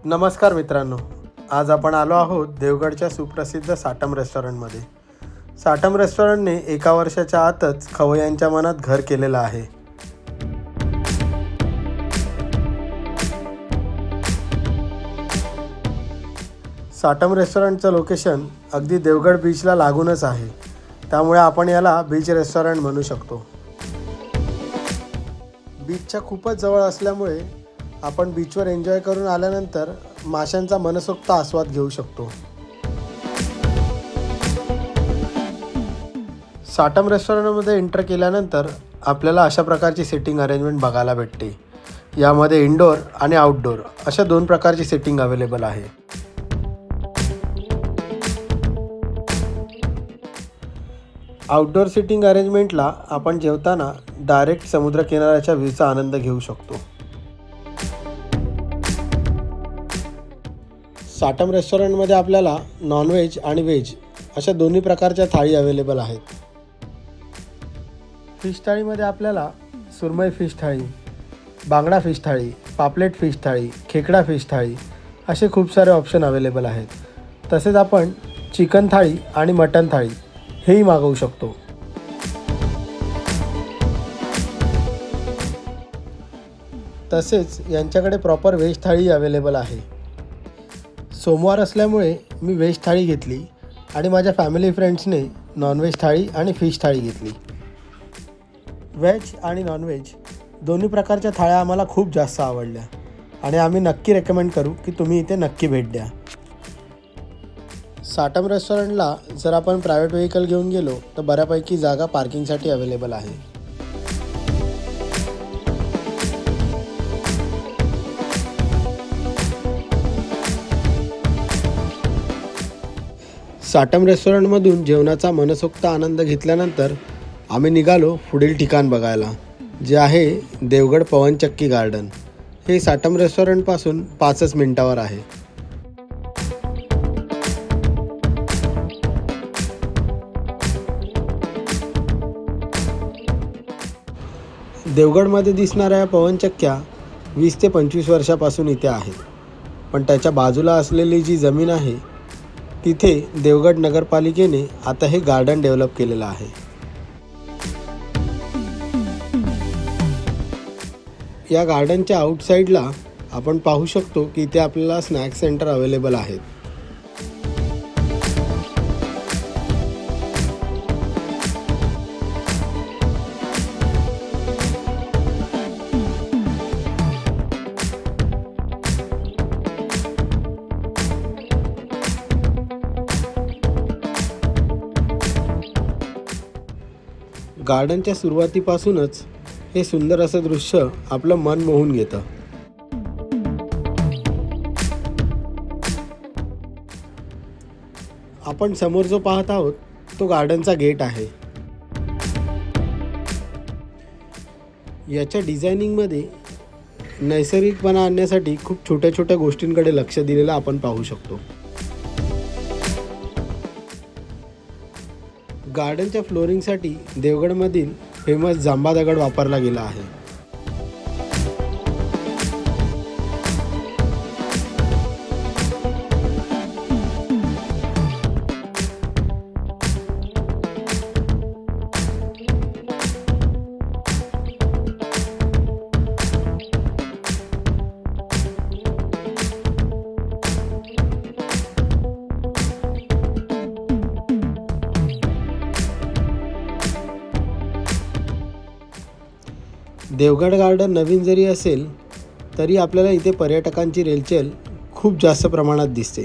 नमस्कार मित्रांनो, आज आपण आलो आहोत देवगडच्या सुप्रसिद्ध साटम रेस्टॉरंटमध्ये. साटम रेस्टॉरंटने एका वर्षाच्या आतच खवय्यांच्या मनात घर केलेलं आहे. साटम रेस्टॉरंटचं लोकेशन अगदी देवगड बीचला लागूनच आहे, त्यामुळे आपण याला बीच रेस्टॉरंट म्हणू शकतो. बीचच्या खूपच जवळ असल्यामुळे आपण बीचवर एन्जॉय करून आल्यानंतर माशांचा मनसोक्त आस्वाद घेऊ शकतो. साटम रेस्टॉरंटमध्ये एंटर केल्यानंतर आपल्याला अशा प्रकारची सिटिंग अरेंजमेंट बघायला भेटते. यामध्ये इनडोअर आणि आउटडोअर अशा दोन प्रकारची सिटिंग अवेलेबल आहे. आउटडोअर सिटिंग अरेंजमेंटला आपण जेवताना डायरेक्ट समुद्रकिनाऱ्याच्या व्ह्यूचा आनंद घेऊ शकतो. साटम रेस्टॉरंटमध्ये आपल्याला नॉनव्हेज आणि व्हेज अशा दोन्ही प्रकारच्या थाळी अवेलेबल आहेत. फिश थाळीमध्ये आपल्याला सुरमई फिश थाळी, बांगडा फिश थाळी, पापलेट फिश थाळी, खेकडा फिश थाळी असे खूप सारे ऑप्शन अवेलेबल आहेत. तसेच आपण चिकन थाळी आणि मटन थाळी हेही मागवू शकतो. तसेच यांच्याकडे प्रॉपर व्हेज थाळी अवेलेबल आहे. सोमवार असल्यामुळे मी व्हेज थाळी घेतली आणि माझ्या फॅमिली फ्रेंड्सने नॉनव्हेज थाळी आणि फिश थाळी घेतली. व्हेज आणि नॉनव्हेज दोन्ही प्रकारच्या थाळ्या आम्हाला खूप जास्त आवडल्या आणि आम्ही नक्की रेकमेंड करू की तुम्ही इथे नक्की भेट द्या. साटम रेस्टॉरंटला जर आपण प्रायव्हेट व्हेकल घेऊन गेलो तर बऱ्यापैकी जागा पार्किंगसाठी अवेलेबल आहे. साटम रेस्टॉरंटमधून जेवणाचा मनसोक्त आनंद घेतल्यानंतर आम्ही निघालो पुढील ठिकाण बघायला, जे आहे देवगड पवनचक्की गार्डन. हे साटम रेस्टॉरंटपासून 5 मिनिटावर आहे. देवगडमध्ये दिसणाऱ्या पवनचक्क्या 20 ते 25 वर्षापासून इथे आहेत, पण त्याच्या बाजूला असलेली जी जमीन आहे तिथे देवगड नगरपालिकेने आता हे गार्डन डेव्हलप केलेलं आहे. या गार्डनच्या आउटसाईडला आपण पाहू शकतो की इथे आपल्याला स्नॅक्स सेंटर अवेलेबल आहेत. गार्डनच्या सुरुवातीपासूनच हे सुंदर असं दृश्य आपलं मन मोहून घेतं. आपण समोर जो पाहत आहोत तो गार्डनचा गेट आहे. याच्या डिझायनिंगमध्ये नैसर्गिकपणा आणण्यासाठी खूप छोट्या छोट्या गोष्टींकडे लक्ष दिलेलं आपण पाहू शकतो. गार्डनच्या फ्लोरिंगसाठी देवगडमधील फेमस जांबा दगड वापरला गेला आहे. देवगड गार्डन नवीन जरी असेल तरी आपल्याला इथे पर्यटकांची रेलचेल खूप जास्त प्रमाणात दिसते.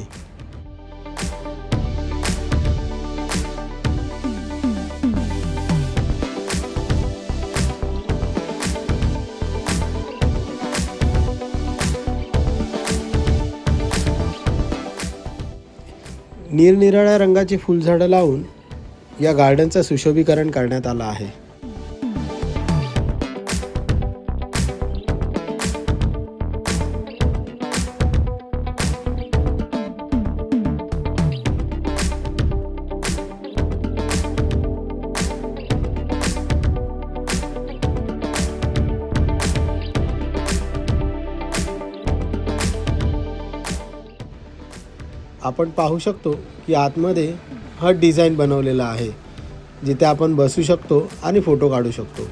निरनिराळ्या रंगाची फुलझाडं लावून या गार्डनचं सुशोभीकरण करण्यात आलं आहे. आपण पाहू शकतो की आतमध्ये हट डिझाईन बनवलेला आहे, जिथे आपण बसू शकतो आणि फोटो काढू शकतो.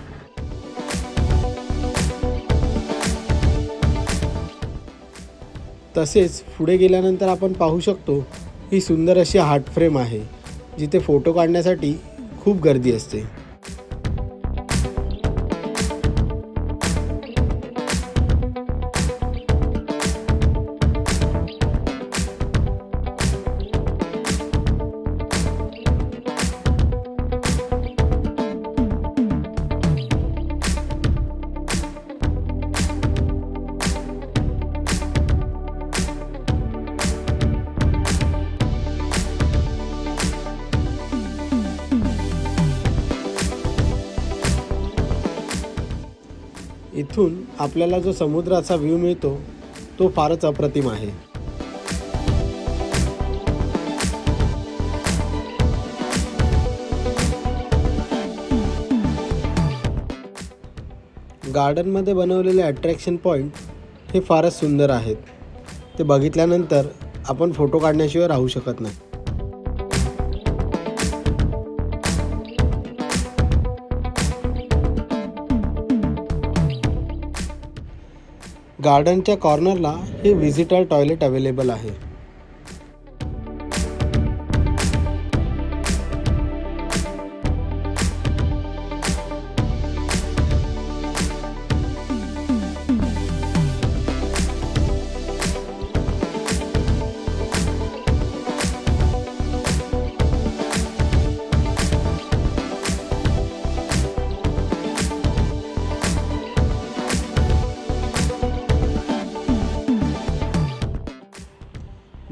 तसेच पुढे गेल्यानंतर आपण पाहू शकतो ही सुंदर अशी हार्ट फ्रेम आहे, जिथे फोटो काढण्यासाठी खूप गर्दी असते. इथून आपल्याला जो समुद्राचा व्ह्यू मिळतो तो फारच अप्रतिम आहे. गार्डनमध्ये बनवलेले अट्रॅक्शन पॉईंट हे फारच सुंदर आहेत. ते बघितल्यानंतर आपण फोटो काढण्याशिवाय राहू शकत नाही. गार्डनच्या कॉर्नरला हे व्हिजिटर टॉयलेट अवेलेबल आहे.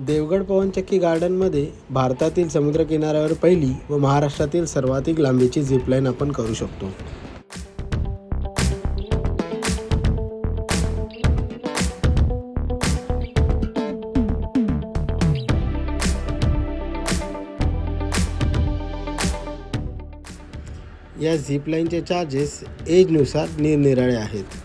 देवगड पवनचक्की गार्डनमध्ये भारतातील समुद्रकिनाऱ्यावर पहिली व महाराष्ट्रातील सर्वाधिक लांबीची झिपलाईन आपण करू शकतो. या झिपलाईनचे चार्जेस एजनुसार निरनिराळे आहेत.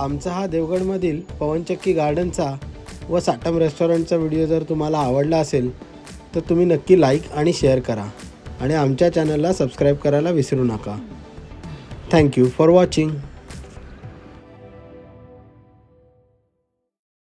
आमचा हा देवगडमधील पवनचक्की गार्डनचा व साटम रेस्टॉरंटचा व्हिडिओ जर तुम्हाला आवडला असेल तर तुम्ही नक्की लाईक आणि शेअर करा आणि आमच्या चॅनलला सबस्क्राईब करायला विसरू नका. Thank you for watching.